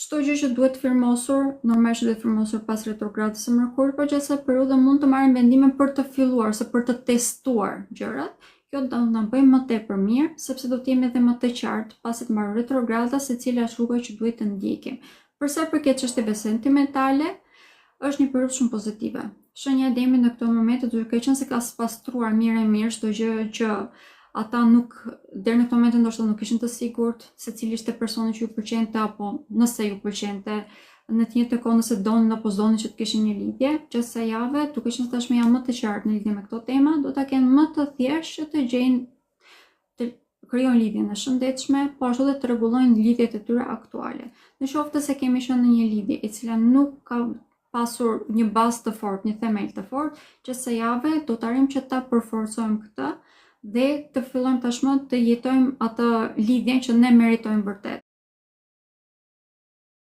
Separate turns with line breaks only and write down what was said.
çdo gjë që duhet firmosur, normalisht duhet firmosur pas retrogradës së Mërkurit, por gjatë kësaj periudhe mund të marrim vendime për të filluar ose për të testuar gjërat. Kjo do na bëjmë më tepër mirë, sepse do të jemi edhe më të qartë pasi të marrë retrograda se cila është rruga që duhet të ndjekim. Për sa i përket çështjeve sentimentale, është një periudhë shumë pozitive. Shenja e Demit në këto momente duke qenë se ka pastruar mirë çdo gjë që ata nuk, deri në këtë moment ndoshta nuk ishin të sigurt se cili ishte personi që ju pëlqente apo nëse ju pëlqente, në të njëjtën kohë nëse donin apo s'donin që të kishin një lidhje. Gjatë kësaj jave, duke qenë se tashmë janë më të qartë në lidhje me këto tema, do ta kenë më të thjeshtë që të gjejnë të krijojnë lidhjen e shëndetshme, po ashtu edhe të rregullojnë lidhjet e tyre aktuale. Në qoftë se kemi qenë në një lidhje e cila nuk ka pasur një bazë të fortë, një themel të fortë, që kësaj jave do të arrijmë që ta përforcojmë këtë dhe të fillojmë tashmë të jetojmë atë lidhjen që ne meritojmë vërtet.